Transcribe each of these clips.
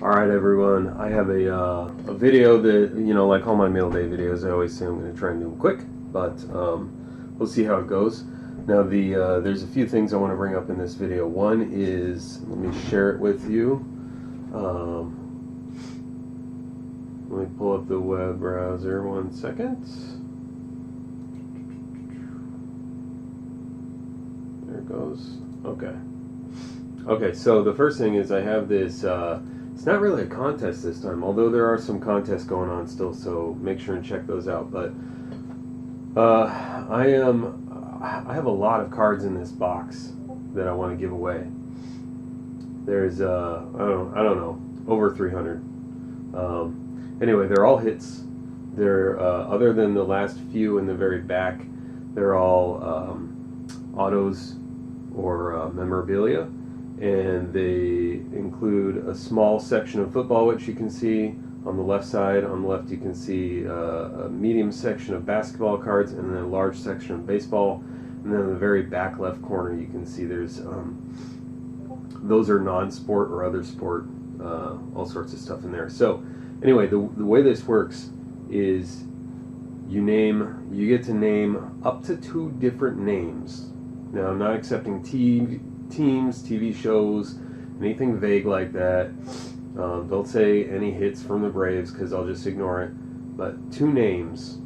Alright everyone, I have a video that, like all my mail day videos, I always say I'm going to try and do them quick, but we'll see how it goes. Now there's a few things I want to bring up in this video. One is, let me share it with you. Let me pull up the web browser 1 second. There it goes. Okay, so the first thing is I have this, it's not really a contest this time, although there are some contests going on still, so make sure and check those out. But I have a lot of cards in this box that I want to give away. There's I don't know, over 300. Anyway, they're all hits. They're other than the last few in the very back, they're all autos or memorabilia, and they include a small section of football, which you can see on the left side. On the left you can see a medium section of basketball cards, and then a large section of baseball, and then in the very back left corner you can see there's those are non-sport or other sport, all sorts of stuff in there. So anyway, the way this works is you get to name up to 2 different names. Now, I'm not accepting teams, TV shows, anything vague like that. Don't say any hits from the Braves because I'll just ignore it. But 2 names,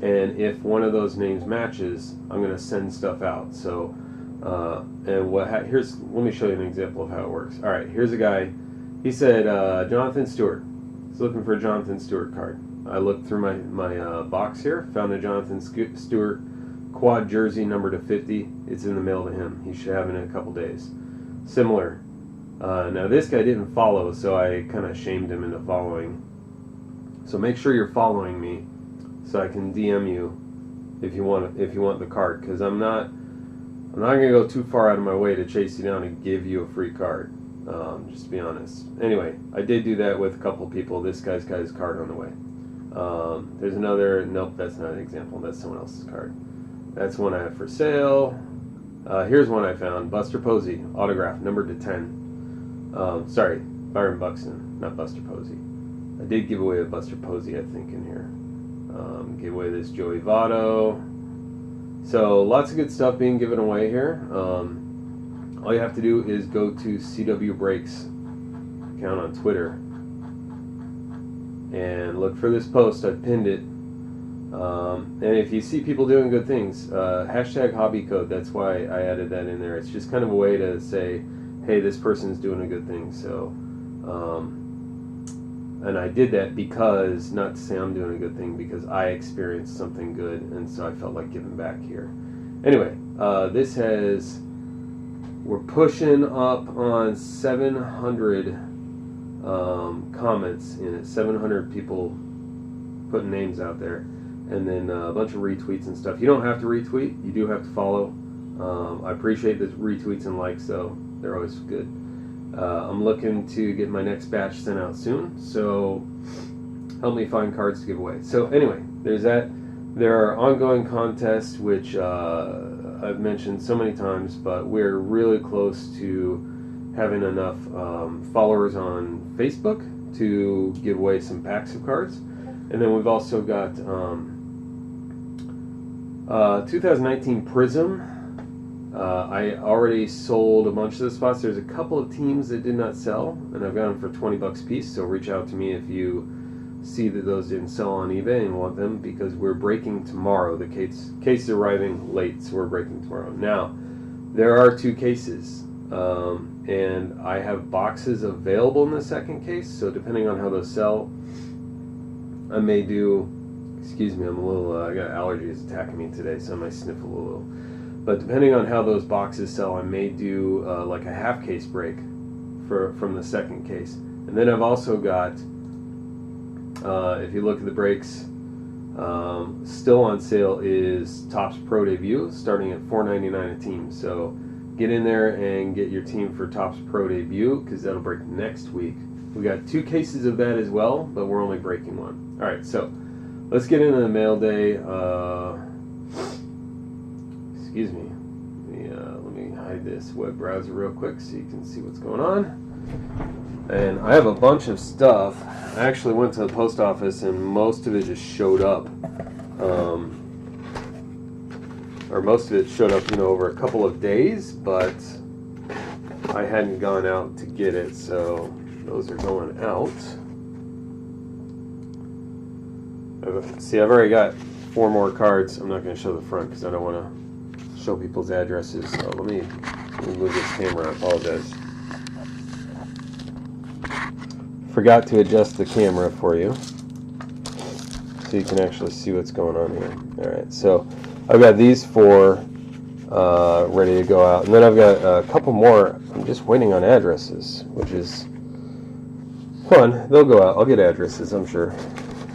and if one of those names matches, I'm going to send stuff out. So, and let me show you an example of how it works. All right, here's a guy. He said Jonathan Stewart. He's looking for a Jonathan Stewart card. I looked through my box here, found a Jonathan Stewart quad jersey number to 50. It's in the mail to him. He should have it in a couple days. Similar. Now this guy didn't follow, so I kind of shamed him into following. So make sure you're following me, so I can DM you if you want the card, because I'm not gonna go too far out of my way to chase you down and give you a free card. Just to be honest. Anyway, I did do that with a couple people. This guy's got his card on the way. There's another. Nope, that's not an example. That's someone else's card. That's one I have for sale. Here's one I found. Buster Posey, autograph, numbered to 10. Sorry, Byron Buxton, not Buster Posey. I did give away a Buster Posey, I think, in here. Give away this Joey Votto. So lots of good stuff being given away here. All you have to do is go to CW Breaks account on Twitter and look for this post. I pinned it. And if you see people doing good things, hashtag hobby code, that's why I added that in there. It's just kind of a way to say, hey, this person's doing a good thing. So, and I did that because, not to say I'm doing a good thing, because I experienced something good, and so I felt like giving back here. Anyway, we're pushing up on 700 comments in it, 700 people putting names out there. And then a bunch of retweets and stuff. You don't have to retweet. You do have to follow. I appreciate the retweets and likes, though. They're always good. I'm looking to get my next batch sent out soon, so help me find cards to give away. So anyway, there's that. There are ongoing contests, which I've mentioned so many times, but we're really close to having enough followers on Facebook to give away some packs of cards. And then we've also got 2019 Prism. I already sold a bunch of the spots. There's a couple of teams that did not sell, and I've got them for 20 bucks a piece. So reach out to me if you see that those didn't sell on eBay and want them, because we're breaking tomorrow. The case is arriving late, so we're breaking tomorrow. Now, there are 2 cases, and I have boxes available in the second case. So depending on how those sell, I may do, excuse me, I'm a little, I got allergies attacking me today, so I might sniffle a little. But depending on how those boxes sell, I may do like a half case break from the second case. And then I've also got, if you look at the breaks, still on sale is Topps Pro Debut, starting at $4.99 a team. So get in there and get your team for Topps Pro Debut, because that'll break next week. We got 2 cases of that as well, but we're only breaking 1. All right, so let's get into the mail day. Excuse me. Let me hide this web browser real quick so you can see what's going on. And I have a bunch of stuff. I actually went to the post office and most of it just showed up. Or most of it showed up, over a couple of days, but I hadn't gone out to get it, so those are going out. See, I've already got 4 more cards. I'm not going to show the front because I don't want to show people's addresses. So let me move this camera. I apologize. Forgot to adjust the camera for you so you can actually see what's going on here. Alright, so I've got these 4 ready to go out. And then I've got a couple more. I'm just waiting on addresses, which is fun. They'll go out. I'll get addresses, I'm sure.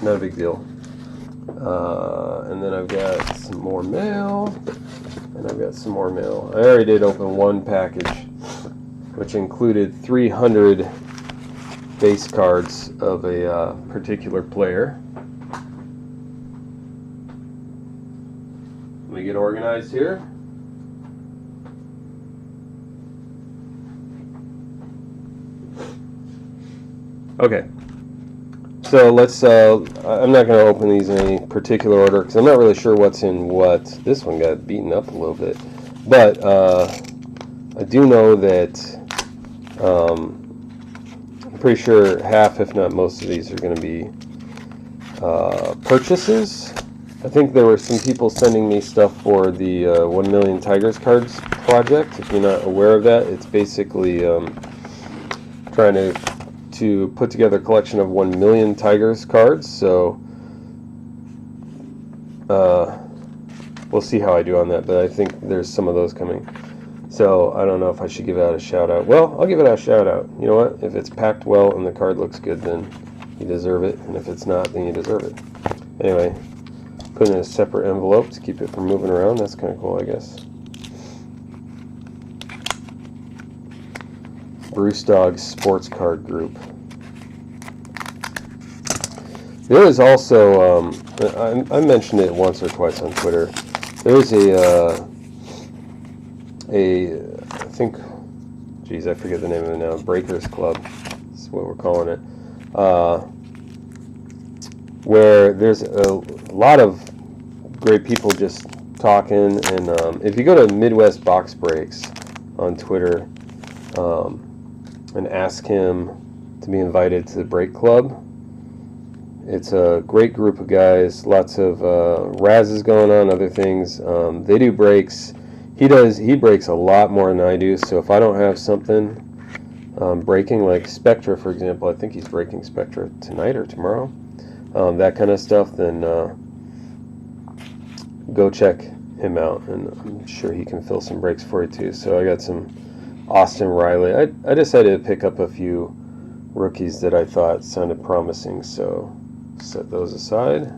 Not a big deal. And then I've got some more mail. And I've got some more mail. I already did open one package, which included 300 base cards of a particular player. Let me get organized here. Okay, so let's, I'm not going to open these in any particular order because I'm not really sure what's in what. This one got beaten up a little bit, but I do know that I'm pretty sure half, if not most of these are going to be purchases. I think there were some people sending me stuff for the 1 Million Tigers cards project. If you're not aware of that, it's basically trying to put together a collection of 1 million Tigers cards. So we'll see how I do on that, but I think there's some of those coming. So I don't know if I should give out a shout out. Well, I'll give it a shout out. You know what? If it's packed well and the card looks good, then you deserve it. And if it's not, then you deserve it. Anyway, put it in a separate envelope to keep it from moving around. That's kind of cool, I guess. Bruce Dog's Sports Card Group. There is also, I mentioned it once or twice on Twitter. There is I think, geez, I forget the name of it now. Breakers Club. That's what we're calling it. Where there's a lot of great people just talking. And if you go to Midwest Box Breaks on Twitter, and ask him to be invited to the Break Club. It's a great group of guys, lots of razzes going on, other things. They do breaks. He breaks a lot more than I do, so if I don't have something breaking, like Spectra, for example, I think he's breaking Spectra tonight or tomorrow, that kind of stuff, then go check him out, and I'm sure he can fill some breaks for you too. So I got some Austin Riley. I decided to pick up a few rookies that I thought sounded promising, so set those aside.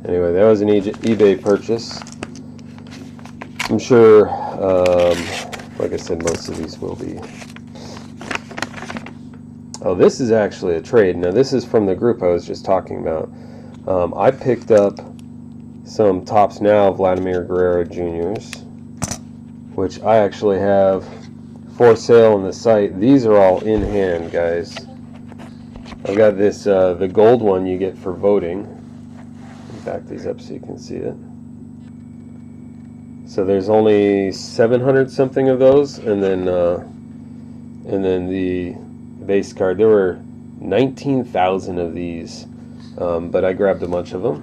Anyway, that was an eBay purchase. I'm sure, like I said, most of these will be. Oh, this is actually a trade. Now, this is from the group I was just talking about. I picked up some Topps Now Vladimir Guerrero Jr.'s, which I actually have for sale on the site. These are all in hand, guys. I've got this, the gold one you get for voting. Back these up so you can see it. So there's only 700 something of those, and then the base card. There were 19,000 of these, but I grabbed a bunch of them,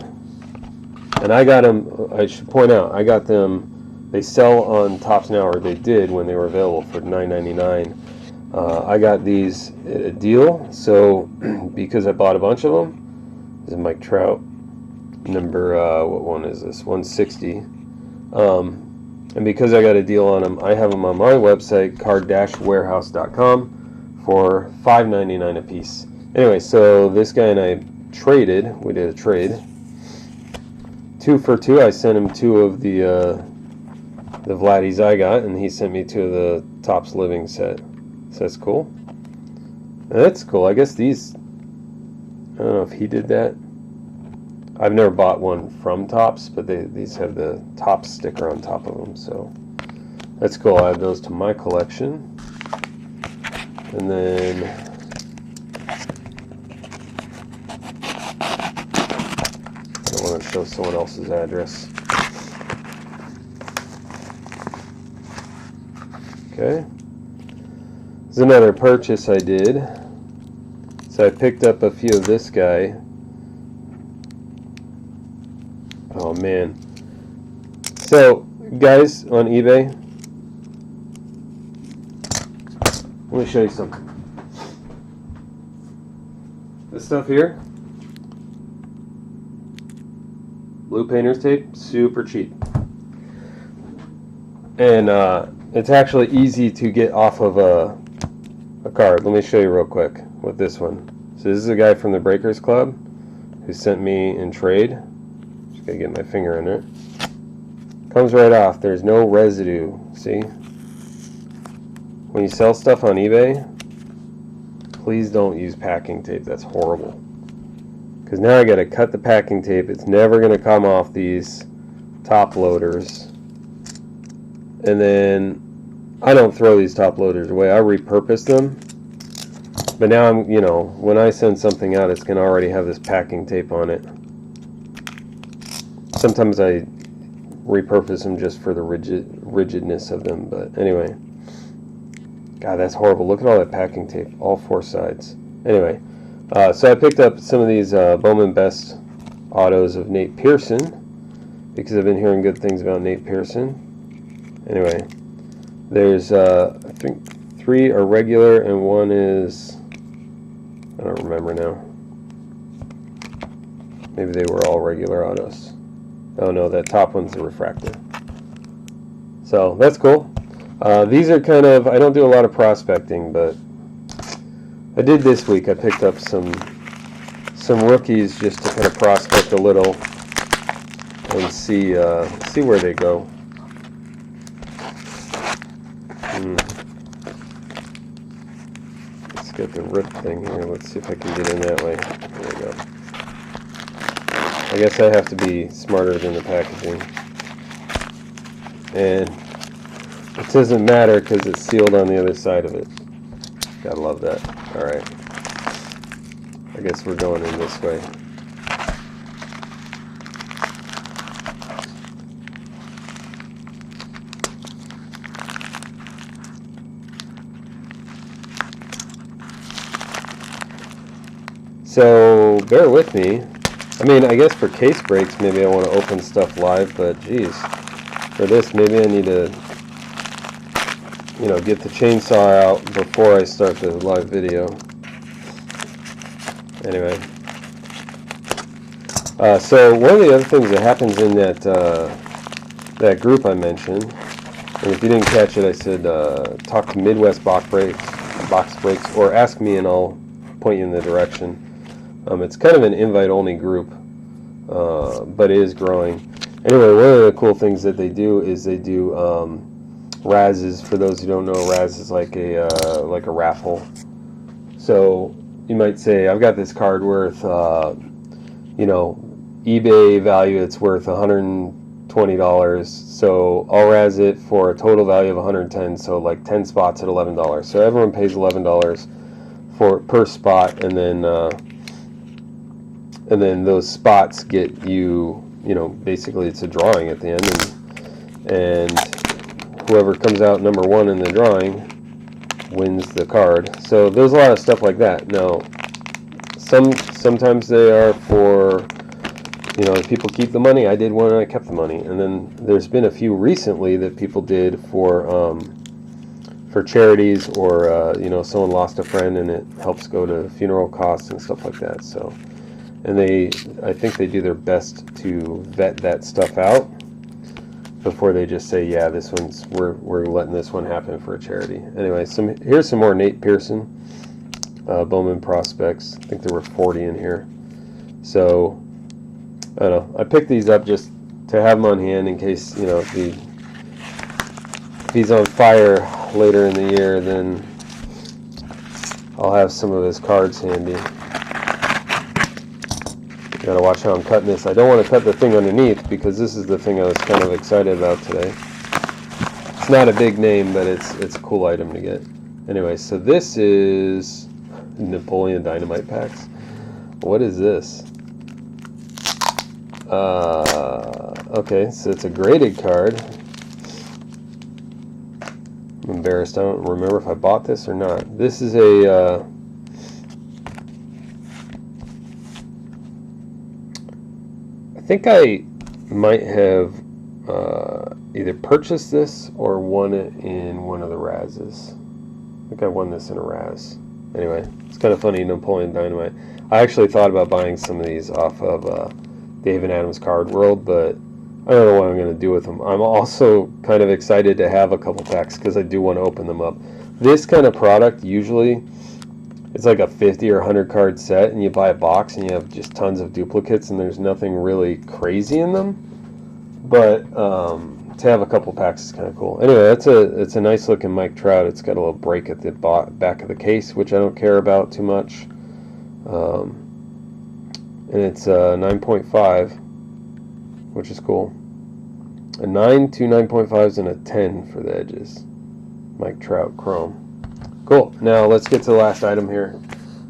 and I got them. I should point out, I got them. They sell on Topps Now, or they did when they were available, for $9.99. I got these at a deal, so because I bought a bunch of them. This is Mike Trout, number, what one is this? 160. And because I got a deal on them, I have them on my website, card-warehouse.com, for $5.99 a piece. Anyway, so this guy and I traded. We did a trade. 2 for 2. I sent him 2 of the Vladdies I got, and he sent me 2 of the Topps Living set. So that's cool. And that's cool. I guess these, I don't know if he did that. I've never bought one from Topps, but these have the Topps sticker on top of them, so that's cool. I have those to my collection. And then show someone else's address. Okay. There's another purchase I did. So I picked up a few of this guy. Oh man. So guys on eBay, let me show you something. This stuff here, blue painter's tape, super cheap. And it's actually easy to get off of a card. Let me show you real quick with this one. So this is a guy from the Breakers Club who sent me in trade. Just gotta get my finger in it. Comes right off. There's no residue. See? When you sell stuff on eBay, please don't use packing tape. That's horrible. Because now I gotta cut the packing tape. It's never gonna come off these top loaders. And then I don't throw these top loaders away. I repurpose them. But now I'm, you know, when I send something out, it's going to already have this packing tape on it. Sometimes I repurpose them just for the rigidness of them. But anyway. God, that's horrible. Look at all that packing tape. All four sides. Anyway. So I picked up some of these Bowman Best autos of Nate Pearson. Because I've been hearing good things about Nate Pearson. Anyway. There's, I think, 3 are regular and 1 is, I don't remember now. Maybe they were all regular autos. Oh no, that top one's the refractor. So that's cool. These are kind of, I don't do a lot of prospecting, but I did this week. I picked up some rookies just to kind of prospect a little and see where they go. Let's get the rip thing here. Let's see if I can get in that way. There we go. I guess I have to be smarter than the packaging. And it doesn't matter because it's sealed on the other side of it. Gotta love that. Alright. I guess we're going in this way. So, bear with me. I mean, I guess for case breaks, maybe I want to open stuff live, but geez, for this, maybe I need to, you know, get the chainsaw out before I start the live video. Anyway. So, one of the other things that happens in that group I mentioned, and if you didn't catch it, I said, talk to Midwest Box Breaks, or ask me and I'll point you in the direction. It's kind of an invite-only group, but it is growing. Anyway, one of the cool things that they do is they do razzes. For those who don't know, Raz is like a raffle. So you might say, I've got this card worth, you know, eBay value. It's worth $120. So I'll razz it for a total value of $110. So like 10 spots at $11. So everyone pays $11 per spot, and then those spots get you, you know, basically it's a drawing at the end, and whoever comes out number 1 in the drawing wins the card. So there's a lot of stuff like that. Now, sometimes they are for, you know, people keep the money. I did one and I kept the money. And then there's been a few recently that people did for charities, or you know, someone lost a friend and it helps go to funeral costs and stuff like that. So. And I think they do their best to vet that stuff out before they just say, yeah, this one's, we're letting this one happen for a charity. Anyway, here's some more Nate Pearson Bowman prospects. I think there were 40 in here. So, I don't know. I picked these up just to have them on hand in case, you know, if he's on fire later in the year, then I'll have some of his cards handy. Gotta watch how I'm cutting this. I don't want to cut the thing underneath because this is the thing I was kind of excited about today. It's not a big name, but it's a cool item to get. Anyway, so this is Napoleon Dynamite packs. What is this? Okay, so it's a graded card. I'm embarrassed. I don't remember if I bought this or not. This is a I think I might have either purchased this or won it in one of the Razzes. I think I won this in a Razz. Anyway, it's kind of funny, Napoleon Dynamite. I actually thought about buying some of these off of Dave and Adam's Card World, but I don't know what I'm going to do with them. I'm also kind of excited to have a couple packs because I do want to open them up. This kind of product, usually, it's like a 50 or 100 card set, and you buy a box and you have just tons of duplicates, and there's nothing really crazy in them. But to have a couple packs is kind of cool. Anyway, it's a nice looking Mike Trout. It's got a little break at the back of the case, which I don't care about too much. And it's 9.5, which is cool. A 9, 2 9.5s, and a 10 for the edges. Mike Trout Chrome. Cool. Now let's get to the last item here.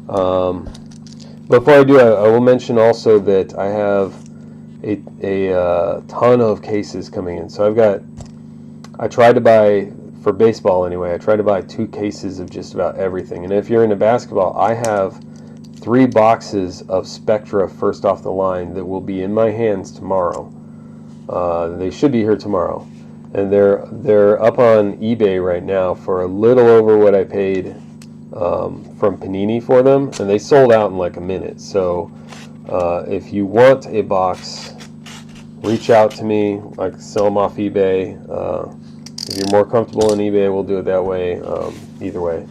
Before I do, I will mention also that I have a ton of cases coming in. So I tried to buy, for baseball anyway, I tried to buy 2 cases of just about everything. And if you're into basketball, I have 3 boxes of Spectra first off the line that will be in my hands tomorrow. They should be here tomorrow. And they're up on eBay right now for a little over what I paid from Panini for them, and they sold out in like a minute. So if you want a box, reach out to me. I can sell them off eBay. If you're more comfortable on eBay, we'll do it that way. Either way.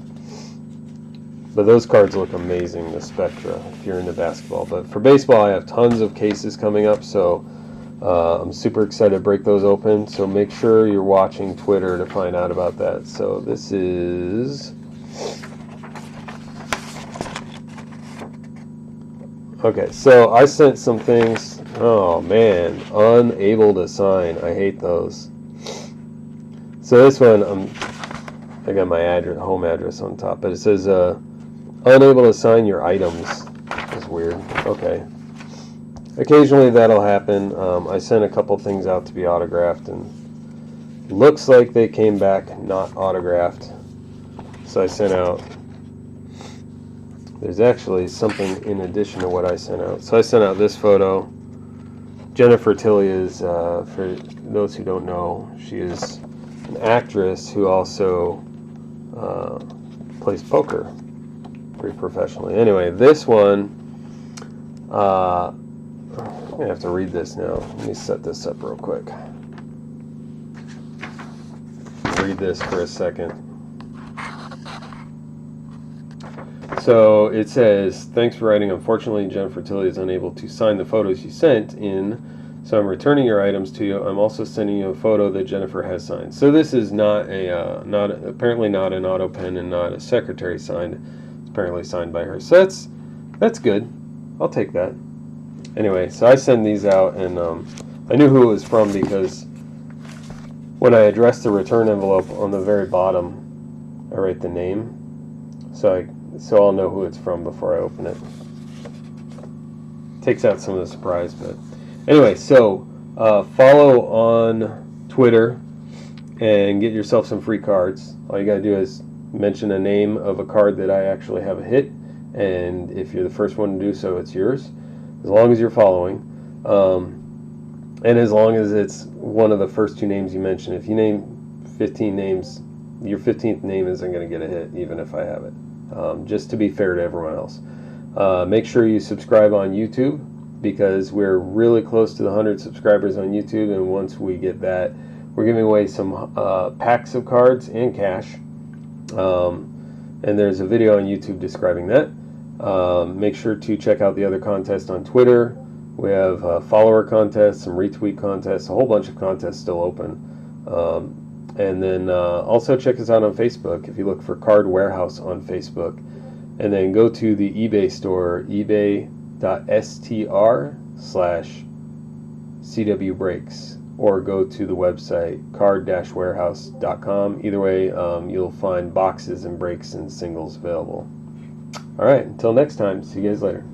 But those cards look amazing, the Spectra, if you're into basketball. But for baseball, I have tons of cases coming up, so I'm super excited to break those open. So make sure you're watching Twitter to find out about that. So this is... Okay, so I sent some things. Oh man, unable to sign. I hate those. So this one, I got my address, home address on top, but it says unable to sign your items. That's weird. Okay. Occasionally that'll happen. I sent a couple things out to be autographed, and looks like they came back not autographed. So I sent out. There's actually something in addition to what I sent out. So I sent out this photo. Jennifer Tilly is, for those who don't know, she is an actress who also plays poker pretty professionally. Anyway, this one, I'm going to have to read this now. Let me set this up real quick. Read this for a second. So it says, thanks for writing. Unfortunately, Jennifer Tilly is unable to sign the photos you sent in, so I'm returning your items to you. I'm also sending you a photo that Jennifer has signed. So this is not apparently not an auto pen and not a secretary signed. It's apparently signed by her. So that's good. I'll take that. Anyway, so I send these out, and I knew who it was from because when I addressed the return envelope on the very bottom, I write the name. So I'll know who it's from before I open it. Takes out some of the surprise, but anyway, so follow on Twitter and get yourself some free cards. All you gotta do is mention a name of a card that I actually have a hit, and if you're the first one to do so, it's yours, as long as you're following, and as long as it's one of the first 2 names you mention. If you name 15 names, your 15th name isn't going to get a hit, even if I have it. Just to be fair to everyone else. Make sure you subscribe on YouTube, because we're really close to the 100 subscribers on YouTube, and once we get that, we're giving away some packs of cards and cash. And there's a video on YouTube describing that. Make sure to check out the other contests on Twitter. We have follower contests, some retweet contests, a whole bunch of contests still open. And then also check us out on Facebook if you look for Card Warehouse on Facebook. And then go to the eBay store, ebay.str/CWBreaks, or go to the website card-warehouse.com. Either way, you'll find boxes and breaks and singles available. All right, until next time, see you guys later.